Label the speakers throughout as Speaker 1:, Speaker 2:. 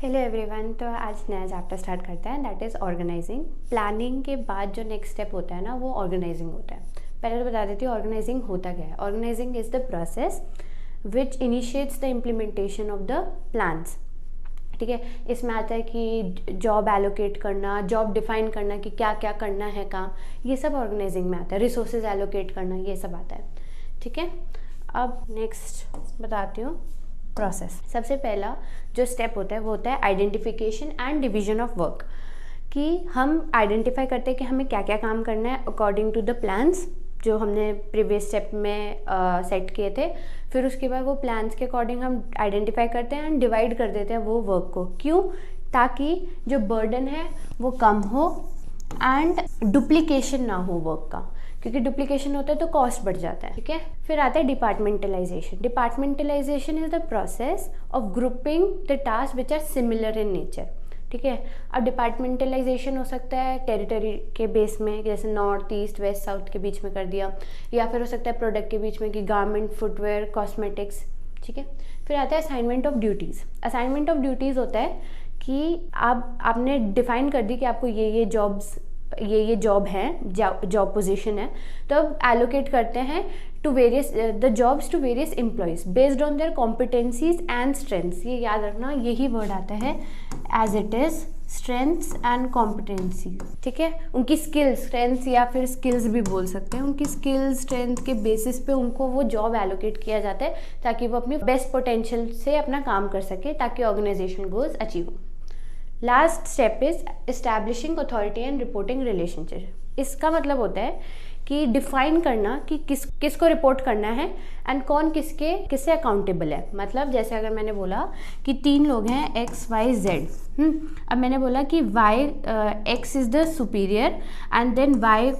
Speaker 1: Hello everyone. तो आज नया चैप्टर स्टार्ट करते हैं, दैट इज़ ऑर्गेनाइजिंग। प्लानिंग के बाद जो नेक्स्ट स्टेप होता है ना, वो ऑर्गेनाइजिंग होता है। पहले तो बता देती हूँ ऑर्गेनाइजिंग होता क्या है। Organising is the process which initiates the implementation of the plans. ठीक है, इसमें आता है कि जॉब एलोकेट करना, जॉब डिफाइन करना कि क्या क्या करना है काम, ये सब ऑर्गेनाइजिंग में आता है। रिसोर्सेज एलोकेट करना, ये सब आता है। ठीक है, अब नेक्स्ट बताती हूँ प्रोसेस। सबसे पहला जो स्टेप होता है वो होता है identification and division of work, कि हम आइडेंटिफाई करते हैं कि हमें क्या क्या काम करना है अकॉर्डिंग टू द प्लान्स जो हमने प्रीवियस स्टेप में सेट किए थे। फिर उसके बाद वो प्लान्स के अकॉर्डिंग हम आइडेंटिफाई करते हैं एंड डिवाइड कर देते हैं वो वर्क को। क्यों? ताकि जो बर्डन है वो कम हो एंड डुप्लीकेशन ना हो वर्क का, क्योंकि डुप्लीकेशन होता है तो कॉस्ट बढ़ जाता है। ठीक है, फिर आता है departmentalisation. Departmentalisation is the process of grouping the task which are similar in nature. ठीक है, अब डिपार्टमेंटलाइजेशन हो सकता है टेरिटरी के बेस में, जैसे नॉर्थ ईस्ट वेस्ट साउथ के बीच में कर दिया, या फिर हो सकता है प्रोडक्ट के बीच में कि गारमेंट, फुटवेयर, कॉस्मेटिक्स। ठीक है, फिर आता है assignment of duties. Assignment of duties होता है कि आपने डिफाइन कर दी कि आपको ये जॉब्स, ये जॉब है, जॉब पोजीशन है, तो अब एलोकेट करते हैं to various the jobs to various employees based on their competencies and strengths. ये याद रखना, यही वर्ड आता है as it is, strengths and competency. ठीक है, उनकी स्किल्स, स्ट्रेंथ्स या फिर स्किल्स भी बोल सकते हैं, उनकी स्किल्स स्ट्रेंथ के बेसिस पे उनको वो जॉब एलोकेट किया जाता है ताकि वो अपनी बेस्ट पोटेंशियल से अपना काम कर सके, ताकि ऑर्गेनाइजेशन गोल्स अचीव हो। Last step is establishing authority and reporting relationship. इसका मतलब होता है कि डिफाइन करना कि किसको रिपोर्ट करना है एंड कौन किससे अकाउंटेबल है। मतलब जैसे अगर मैंने बोला कि 3 लोग हैं एक्स वाई जेड, अब मैंने बोला कि Y X is the superior and then Y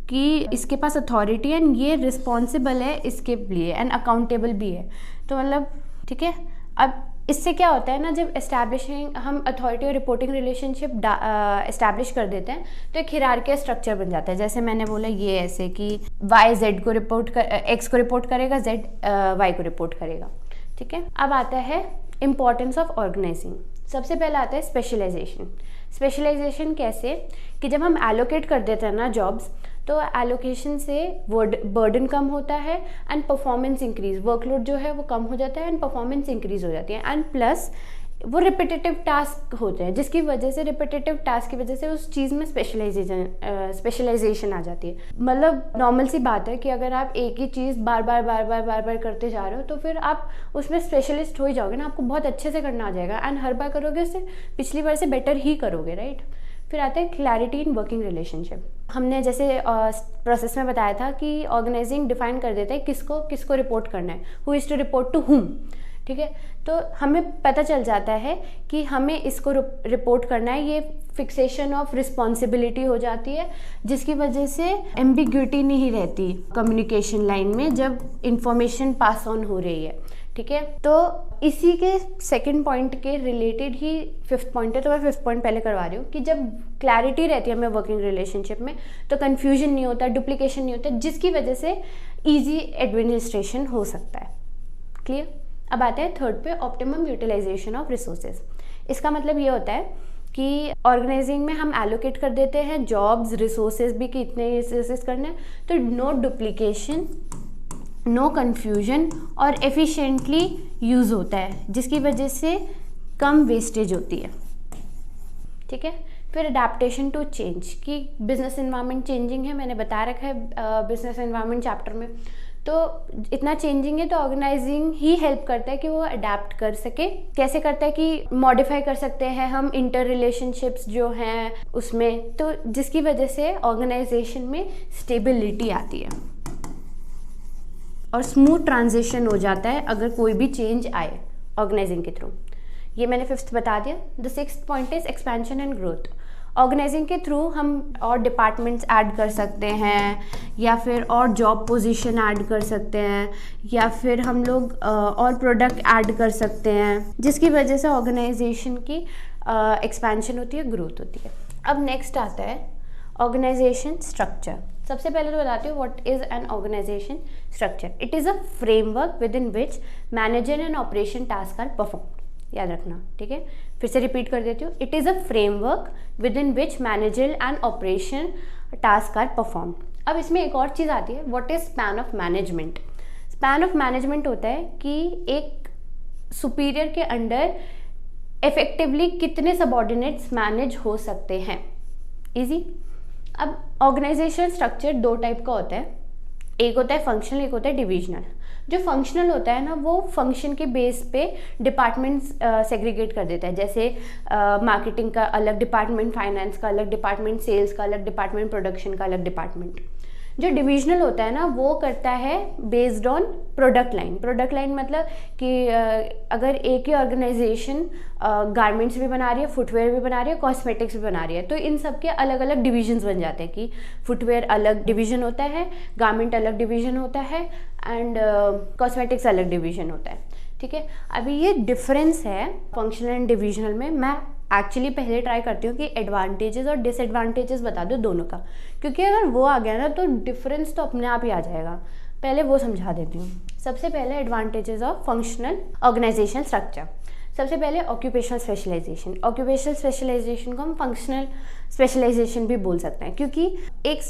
Speaker 1: कि इसके पास अथॉरिटी एंड ये रिस्पॉन्सिबल है इसके लिए एंड अकाउंटेबल भी है। तो मतलब ठीक है, अब इससे क्या होता है ना, जब एस्टैब्लिशिंग हम अथॉरिटी और रिपोर्टिंग रिलेशनशिप एस्टैब्लिश कर देते हैं तो एक हिरार्की स्ट्रक्चर बन जाता है। जैसे मैंने बोला ये ऐसे कि वाई जेड को एक्स को रिपोर्ट करेगा, जेड वाई को रिपोर्ट करेगा। ठीक है, अब आता है इम्पॉर्टेंस ऑफ ऑर्गेनाइजिंग। सबसे पहला आता है स्पेशलाइजेशन। स्पेशलाइजेशन कैसे कि जब हम एलोकेट कर देते हैं ना जॉब्स, तो एलोकेशन से बर्डन कम होता है एंड परफॉर्मेंस इंक्रीज, वर्कलोड जो है वो कम हो जाता है एंड परफॉर्मेंस इंक्रीज हो जाती है। एंड प्लस वो रिपीटेटिव टास्क होते हैं, जिसकी वजह से रिपीटेटिव टास्क की वजह से उस चीज़ में स्पेशलाइजेशन आ जाती है। मतलब नॉर्मल सी बात है कि अगर आप एक ही चीज़ बार बार करते जा रहे हो तो फिर आप उसमें स्पेशलिस्ट हो ही जाओगे ना, आपको बहुत अच्छे से करना आ जाएगा एंड हर बार करोगे उससे पिछली बार से बेटर ही करोगे, राइट। फिर आता है क्लैरिटी इन वर्किंग रिलेशनशिप। हमने जैसे प्रोसेस में बताया था कि ऑर्गेनाइजिंग डिफाइन कर देते हैं किसको रिपोर्ट करना है, who is to report to whom. ठीक है, तो हमें पता चल जाता है कि हमें इसको रिपोर्ट करना है। ये फिक्सेशन ऑफ रिस्पॉन्सिबिलिटी हो जाती है, जिसकी वजह से एम्बिग्यूटी नहीं रहती कम्युनिकेशन लाइन में जब इंफॉर्मेशन पास ऑन हो रही है। ठीक है, तो इसी के सेकंड पॉइंट के रिलेटेड ही 5th पॉइंट है, तो मैं 5th पॉइंट पहले करवा रही हूँ कि जब क्लैरिटी रहती है हमें वर्किंग रिलेशनशिप में तो कन्फ्यूजन नहीं होता, डुप्लीकेशन नहीं होता, जिसकी वजह से ईजी एडमिनिस्ट्रेशन हो सकता है। क्लियर? अब आते हैं 3rd पे, ऑप्टिमम यूटिलाइजेशन ऑफ रिसोर्सेज। इसका मतलब ये होता है कि ऑर्गेनाइजिंग में हम एलोकेट कर देते हैं जॉब्स, रिसोर्सेज भी कि इतने रिसोर्सेज करने हैं, तो नो डुप्लीकेशन, नो कन्फ्यूजन और एफिशिएंटली यूज़ होता है, जिसकी वजह से कम वेस्टेज होती है। ठीक है, फिर अडेप्टेशन टू चेंज, कि बिजनेस एनवायरनमेंट चेंजिंग है, मैंने बता रखा है बिजनेस एनवायरनमेंट चैप्टर में। तो इतना चेंजिंग है तो ऑर्गेनाइजिंग ही हेल्प करता है कि वो अडेप्ट कर सके। कैसे करता है कि मॉडिफाई कर सकते हैं हम इंटर रिलेशनशिप्स जो हैं उसमें, तो जिसकी वजह से ऑर्गेनाइजेशन में स्टेबिलिटी आती है और स्मूथ ट्रांजिशन हो जाता है अगर कोई भी चेंज आए ऑर्गेनाइजिंग के थ्रू। ये मैंने 5th बता दिया। The 6th point is expansion and growth. Organising के थ्रू हम और डिपार्टमेंट्स ऐड कर सकते हैं, या फिर और जॉब पोजीशन ऐड कर सकते हैं, या फिर हम लोग और प्रोडक्ट ऐड कर सकते हैं, जिसकी वजह से ऑर्गेनाइजेशन की एक्सपेंशन होती है, ग्रोथ होती है। अब नेक्स्ट आता है ऑर्गेनाइजेशन स्ट्रक्चर। सबसे पहले तो बताती हूँ what is an organisation structure. It is a framework within which manager and operation task are performed. याद रखना, ठीक है। फिर से रिपीट कर देती हूँ, it is a framework within which manager and operation task are perform. अब इसमें एक और चीज़ आती है, what is span of management. Span of management होता है कि एक सुपीरियर के अंडर इफेक्टिवली कितने सबऑर्डिनेट्स मैनेज हो सकते हैं। इजी। अब ऑर्गेनाइजेशन स्ट्रक्चर दो टाइप का होता है, एक होता है फंक्शनल, एक होता है डिविजनल। जो फंक्शनल होता है ना, वो फंक्शन के बेस पे डिपार्टमेंट्स सेग्रीगेट कर देता है। जैसे मार्केटिंग का अलग डिपार्टमेंट, फाइनेंस का अलग डिपार्टमेंट, सेल्स का अलग डिपार्टमेंट, प्रोडक्शन का अलग डिपार्टमेंट। जो डिविजनल होता है ना, वो करता है based on product line. Product line मतलब कि अगर एक ही ऑर्गेनाइजेशन गारमेंट्स भी बना रही है, फुटवेयर भी बना रही है, कॉस्मेटिक्स भी बना रही है, तो इन सब के अलग अलग डिविजन्स बन जाते हैं कि फुटवेयर अलग डिवीजन होता है, गारमेंट अलग डिवीजन होता है, एंड कॉस्मेटिक्स अलग डिवीजन होता है। ठीक है, अभी ये डिफरेंस है फंक्शनल एंड डिविजनल में। मैं एक्चुअली पहले ट्राई करती हूँ कि एडवांटेजेस और डिसएडवांटेजेस बता दो दोनों का, क्योंकि अगर वो आ गया ना तो डिफरेंस तो अपने आप ही आ जाएगा। पहले वो समझा देती हूँ। सबसे पहले advantages of functional organisation structure. सबसे पहले ऑक्यूपेशनल स्पेशलाइजेशन। ऑक्यूपेशनल स्पेशलाइजेशन को हम फंक्शनल स्पेशलाइजेशन भी बोल सकते हैं, क्योंकि एक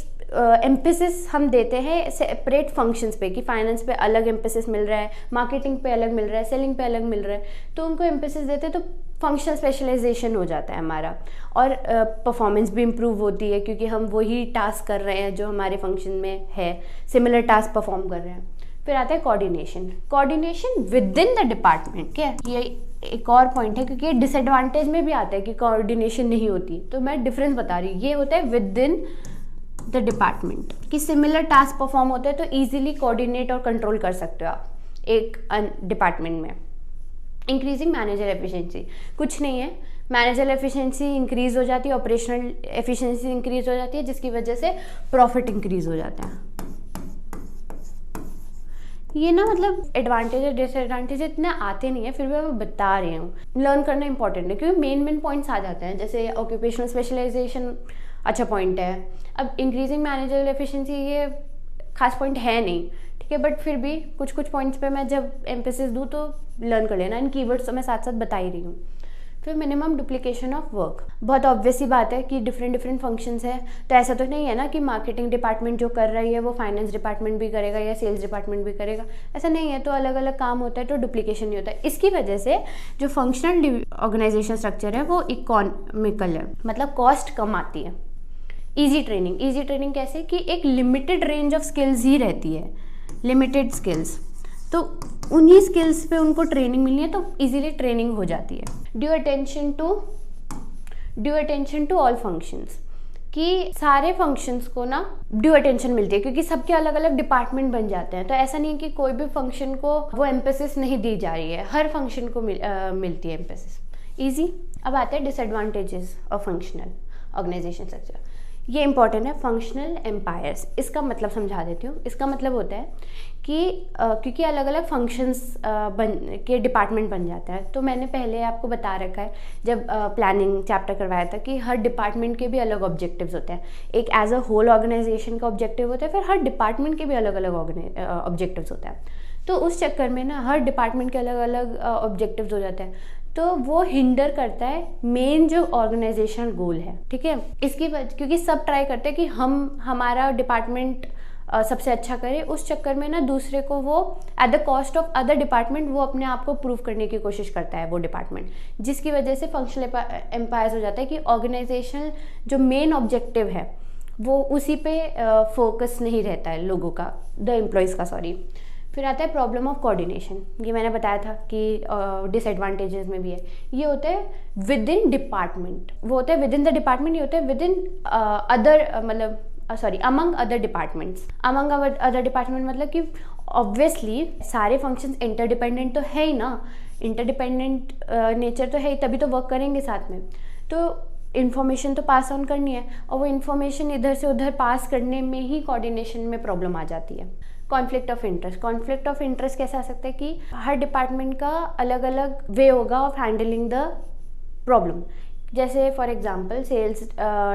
Speaker 1: एम्फेसिस हम देते हैं सेपरेट फंक्शंस पे, कि फाइनेंस पे अलग एम्फेसिस मिल रहा है, मार्केटिंग पे अलग मिल रहा है, सेलिंग पे अलग मिल रहा है, तो उनको एम्फेसिस देते हैं तो फंक्शनल स्पेशलाइजेशन हो जाता है हमारा। और परफॉर्मेंस भी इम्प्रूव होती है, क्योंकि हम वही टास्क कर रहे हैं जो हमारे फंक्शन में है, सिमिलर टास्क परफॉर्म कर रहे हैं। फिर आता है coordination. Coordination with in the department. क्या ये एक और पॉइंट है, क्योंकि डिसएडवांटेज में भी आता है कि कोऑर्डिनेशन नहीं होती, तो मैं डिफरेंस बता रही हूँ। ये होता है विद इन द डिपार्टमेंट, कि सिमिलर टास्क परफॉर्म होते हैं तो इजीली कोऑर्डिनेट और कंट्रोल कर सकते हो आप एक डिपार्टमेंट में। इंक्रीजिंग मैनेजर एफिशिएंसी, कुछ नहीं है, मैनेजर एफिशिएंसी इंक्रीज हो जाती है, ऑपरेशनल एफिशिएंसी इंक्रीज हो जाती है, जिसकी वजह से प्रॉफिट इंक्रीज हो जाता है। ये ना मतलब एडवांटेज और डिसएडवांटेज इतने आते नहीं है, फिर भी मैं बता रही हूँ। लर्न करना इंपॉर्टेंट है, क्योंकि मेन पॉइंट्स आ जाते हैं। जैसे ऑक्यूपेशनल स्पेशलाइजेशन अच्छा पॉइंट है। अब इंक्रीजिंग मैनेजर एफिशिएंसी ये खास पॉइंट है नहीं, ठीक है, बट फिर भी कुछ पॉइंट्स पे मैं जब एम्फेसिस दूँ तो लर्न कर लेना। इन कीवर्ड्स तो मैं साथ साथ बता ही रही हूँ। फिर मिनिमम डुप्लीकेशन ऑफ वर्क। बहुत ऑब्वियस सी बात है कि डिफरेंट फंक्शंस है, तो ऐसा तो नहीं है ना कि मार्केटिंग डिपार्टमेंट जो कर रही है वो फाइनेंस डिपार्टमेंट भी करेगा या सेल्स डिपार्टमेंट भी करेगा, ऐसा नहीं है। तो अलग अलग काम होता है, तो डुप्लीकेशन नहीं होता है। इसकी वजह से जो फंक्शनल ऑर्गेनाइजेशन स्ट्रक्चर है वो इकोनॉमिकल है, मतलब कॉस्ट कम आती है। ईजी ट्रेनिंग कैसे कि एक लिमिटेड रेंज ऑफ स्किल्स ही रहती है, लिमिटेड स्किल्स, तो उन्हीं स्किल्स पे उनको ट्रेनिंग मिलनी है, तो इजीली ट्रेनिंग हो जाती है। Due attention to all functions, कि सारे फंक्शंस को ना ड्यू अटेंशन मिलती है, क्योंकि सबके अलग अलग डिपार्टमेंट बन जाते हैं। तो ऐसा नहीं है कि कोई भी फंक्शन को वो एम्फेसिस नहीं दी जा रही है, हर फंक्शन को मिलती है एम्फेसिस। ईजी। अब आते हैं disadvantages of functional organisation structure. ये इंपॉर्टेंट है, फंक्शनल एम्पायर्स। इसका मतलब समझा देती हूँ। इसका मतलब होता है कि क्योंकि अलग अलग फंक्शंस के डिपार्टमेंट बन जाता है, तो मैंने पहले आपको बता रखा है जब प्लानिंग चैप्टर करवाया था कि हर डिपार्टमेंट के भी अलग ऑब्जेक्टिव्स होते हैं। एक एज अ होल ऑर्गेनाइजेशन का ऑब्जेक्टिव होता है, फिर हर डिपार्टमेंट के भी अलग अलग ऑब्जेक्टिव्स होते हैं। तो उस चक्कर में ना हर डिपार्टमेंट के अलग अलग ऑब्जेक्टिव्स हो जाते हैं, तो वो हिंडर करता है मेन जो ऑर्गेनाइजेशनल गोल है। ठीक है, इसकी वजह क्योंकि सब ट्राई करते हैं कि हमारा डिपार्टमेंट सबसे अच्छा करे, उस चक्कर में ना दूसरे को वो at the cost of other department वो अपने आप को प्रूव करने की कोशिश करता है वो डिपार्टमेंट, जिसकी वजह से फंक्शनल एम्पायर्स हो जाता है कि ऑर्गेनाइजेशन जो मेन ऑब्जेक्टिव है वो उसी पे फोकस नहीं रहता है लोगों का, द एम्प्लॉयज़ का, सॉरी। फिर आता है प्रॉब्लम ऑफ कोऑर्डिनेशन। ये मैंने बताया था कि डिसएडवांटेजेस में भी है। ये होता है विद इन डिपार्टमेंट, वो होता है विद इन द डिपार्टमेंट, ये होता है विद इन अदर मतलब among other departments. Among other department मतलब कि ऑब्वियसली सारे फंक्शंस इंटरडिपेंडेंट तो है ही ना, इंटरडिपेंडेंट नेचर तो है ही, तभी तो वर्क करेंगे साथ में। तो इन्फॉर्मेशन तो पास ऑन करनी है, और वो इन्फॉर्मेशन इधर से उधर पास करने में ही कोऑर्डिनेशन में प्रॉब्लम आ जाती है। कॉन्फ्लिक्ट ऑफ इंटरेस्ट कैसे आ सकता है कि हर डिपार्टमेंट का अलग अलग वे होगा ऑफ हैंडलिंग द प्रॉब्लम। जैसे फॉर एग्जांपल सेल्स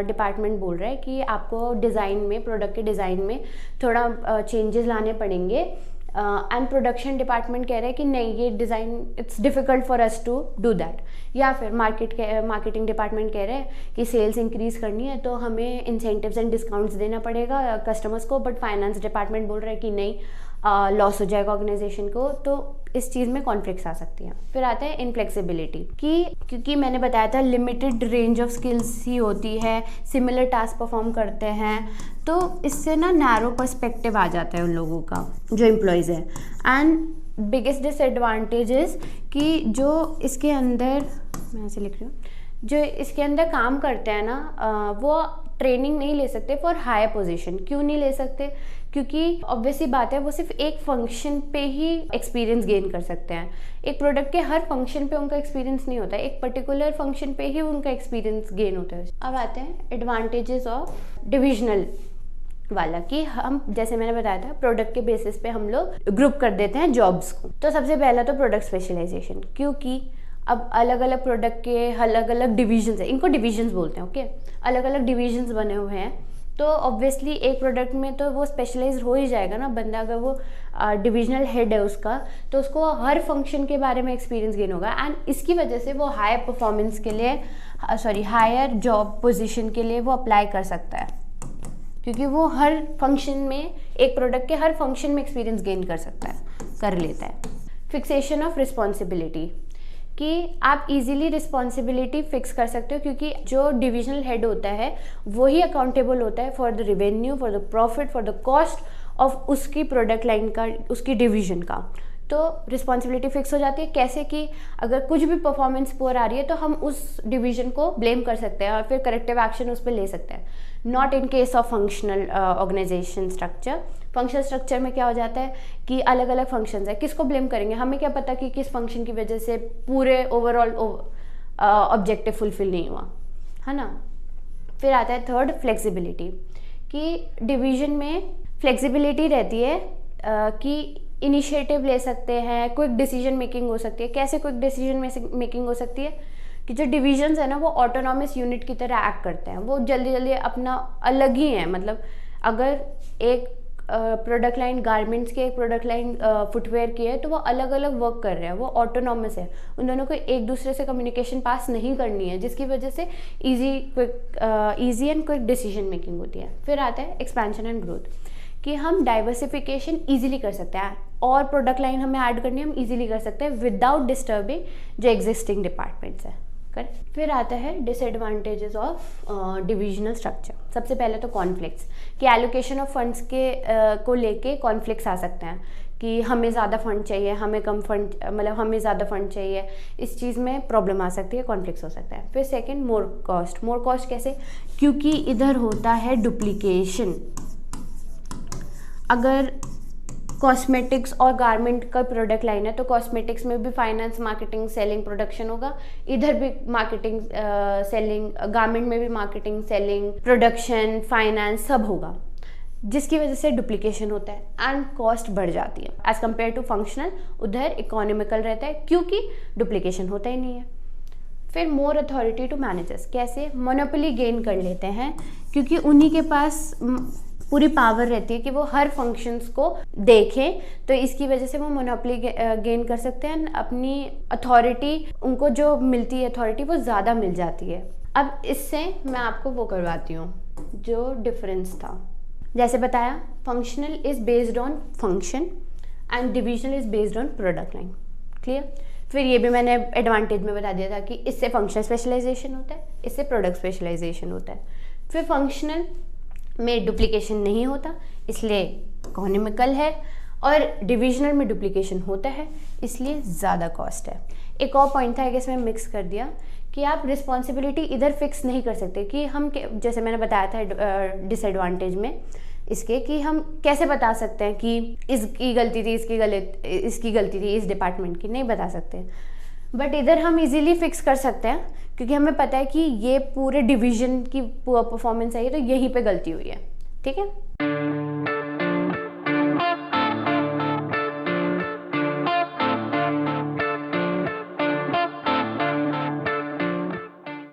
Speaker 1: डिपार्टमेंट बोल रहा है कि आपको डिज़ाइन में, प्रोडक्ट के डिज़ाइन में थोड़ा चेंजेस लाने पड़ेंगे एंड प्रोडक्शन डिपार्टमेंट कह रहे हैं कि नहीं ये design it's difficult for us to do that, या फिर मार्केटिंग डिपार्टमेंट कह रहे हैं कि सेल्स इंक्रीज़ करनी है तो हमें इंसेंटिव्स एंड डिस्काउंट्स देना पड़ेगा कस्टमर्स को, बट फाइनेंस डिपार्टमेंट बोल रहा है कि नहीं लॉस हो जाएगा ऑर्गेनाइजेशन को, तो इस चीज़ में कॉन्फ्लिक्ट्स आ सकती हैं। फिर आता है इनफ्लेक्सिबिलिटी कि क्योंकि मैंने बताया था लिमिटेड रेंज ऑफ स्किल्स ही होती है, सिमिलर टास्क परफॉर्म करते हैं, तो इससे ना नैरो पर्सपेक्टिव आ जाता है उन लोगों का जो एम्प्लॉयज़ है। एंड बिगेस्ट डिसएडवांटेज कि जो इसके अंदर, मैं ऐसे लिख रही हूँ, जो इसके अंदर काम करते हैं ना वो ट्रेनिंग नहीं ले सकते फॉर हायर पोजीशन। क्यों नहीं ले सकते? क्योंकि ऑब्वियस सी बात है वो सिर्फ एक फंक्शन पे ही एक्सपीरियंस गेन कर सकते हैं। एक प्रोडक्ट के हर फंक्शन पे उनका एक्सपीरियंस नहीं होता है, एक पर्टिकुलर फंक्शन पे ही उनका एक्सपीरियंस गेन होता है। अब आते हैं एडवांटेजेस ऑफ डिविजनल वाला कि हम जैसे मैंने बताया था प्रोडक्ट के बेसिस पे हम लोग ग्रुप कर देते हैं जॉब्स को। तो सबसे पहला तो प्रोडक्ट स्पेशलाइजेशन, क्योंकि अब अलग अलग प्रोडक्ट के अलग अलग डिविजन्स है, इनको डिविजन्स बोलते हैं, ओके, अलग अलग डिविजन्स बने हुए हैं, तो ऑब्वियसली एक प्रोडक्ट में तो वो स्पेशलाइज हो ही जाएगा ना बंदा, अगर वो डिविजनल हेड है उसका तो उसको हर फंक्शन के बारे में एक्सपीरियंस गेन होगा। एंड इसकी वजह से वो हायर परफॉर्मेंस के लिए हायर जॉब पोजीशन के लिए वो अप्लाई कर सकता है, क्योंकि वो हर फंक्शन में, एक प्रोडक्ट के हर फंक्शन में एक्सपीरियंस गेन कर सकता है, कर लेता है। फिक्सेशन ऑफ रिस्पॉन्सिबिलिटी कि आप इजीली रिस्पॉन्सिबिलिटी फिक्स कर सकते हो, क्योंकि जो डिविजनल हेड होता है वही अकाउंटेबल होता है for the revenue, for the profit, for the cost of उसकी प्रोडक्ट लाइन का, उसकी डिवीजन का। तो रिस्पॉन्सिबिलिटी फिक्स हो जाती है। कैसे कि अगर कुछ भी परफॉर्मेंस पुअर आ रही है तो हम उस डिवीजन को ब्लेम कर सकते हैं और फिर करेक्टिव एक्शन उस पर ले सकते हैं। Not in case of functional organisation structure. Functional structure में क्या हो जाता है कि अलग अलग फंक्शंस है, किसको ब्लेम करेंगे? हमें क्या पता कि किस फंक्शन की वजह से पूरे ओवरऑल ऑब्जेक्टिव फुलफिल नहीं हुआ, है ना। फिर आता है थर्ड, फ्लेक्सिबिलिटी, कि डिवीजन में फ्लेक्सिबिलिटी रहती है कि इनिशिएटिव ले सकते हैं, क्विक डिसीजन मेकिंग हो सकती है। कैसे क्विक डिसीजन मेकिंग हो सकती है कि जो डिविजन्स है ना वो ऑटोनॉमस यूनिट की तरह एक्ट करते हैं, वो जल्दी जल्दी अपना अलग ही है। मतलब अगर एक प्रोडक्ट लाइन गारमेंट्स की, एक प्रोडक्ट लाइन फुटवेयर की है, तो वो अलग अलग वर्क कर रहे हैं, वो ऑटोनॉमस है, उन दोनों को एक दूसरे से कम्युनिकेशन पास नहीं करनी है, जिसकी वजह से easy and quick decision making होती है। फिर आता है एक्सपेंशन एंड ग्रोथ, कि हम डाइवर्सिफिकेशन ईजिली कर सकते हैं और प्रोडक्ट लाइन हमें ऐड करनी है, हम ईजिली कर सकते हैं विदाउट डिस्टर्बिंग जो एग्जिस्टिंग डिपार्टमेंट्स हैं। फिर आता है डिसएडवांटेजेस ऑफ डिविजनल स्ट्रक्चर। सबसे पहले तो कॉन्फ्लिक्ट्स, कि एलोकेशन ऑफ फंड्स के को लेके कॉन्फ्लिक्ट्स आ सकते हैं कि हमें ज़्यादा फंड चाहिए, हमें कम फंड, मतलब हमें ज़्यादा फंड चाहिए, इस चीज़ में प्रॉब्लम आ सकती है, कॉन्फ्लिक्ट्स हो सकता है। फिर second, more cost. More cost कैसे? क्योंकि इधर होता है डुप्लीकेशन। अगर कॉस्मेटिक्स और गारमेंट का प्रोडक्ट लाइन है तो कॉस्मेटिक्स में भी फाइनेंस, मार्केटिंग, सेलिंग, प्रोडक्शन होगा, इधर भी मार्केटिंग, सेलिंग, गारमेंट में भी मार्केटिंग, सेलिंग, प्रोडक्शन, फाइनेंस सब होगा, जिसकी वजह से डुप्लीकेशन होता है एंड कॉस्ट बढ़ जाती है। एज कम्पेयर टू फंक्शनल, उधर इकोनॉमिकल रहता है क्योंकि डुप्लीकेशन होता ही नहीं है। फिर मोर अथॉरिटी टू मैनेजर्स। कैसे? मोनोपोली गेन कर लेते हैं, क्योंकि उन्हीं के पास पूरी पावर रहती है कि वो हर फंक्शंस को देखें, तो इसकी वजह से वो मोनोपोली गेन कर सकते हैं। अपनी अथॉरिटी, उनको जो मिलती है अथॉरिटी वो ज़्यादा मिल जाती है। अब इससे मैं आपको वो करवाती हूँ जो डिफरेंस था। जैसे बताया, functional is based on function and divisional is based on product line. Clear? फिर ये भी मैंने एडवांटेज में बता दिया था कि इससे फंक्शनल स्पेशलाइजेशन होता है, इससे प्रोडक्ट स्पेशलाइजेशन होता है। फिर फंक्शनल में डुप्लीकेशन नहीं होता, इसलिए इकोनॉमिकल है, और डिविजनल में डुप्लीकेशन होता है, इसलिए ज़्यादा कॉस्ट है। एक और पॉइंट था कि इसमें मिक्स कर दिया कि आप रिस्पॉन्सिबिलिटी इधर फिक्स नहीं कर सकते कि हम, जैसे मैंने बताया था डिसएडवांटेज में इसके, कि हम कैसे बता सकते हैं कि इसकी गलती थी, इसकी गलती थी इस डिपार्टमेंट की, नहीं बता सकते। बट इधर हम इजीली फिक्स कर सकते हैं क्योंकि हमें पता है कि ये पूरे डिवीजन की परफॉर्मेंस आई है तो यहीं पे गलती हुई है। ठीक है।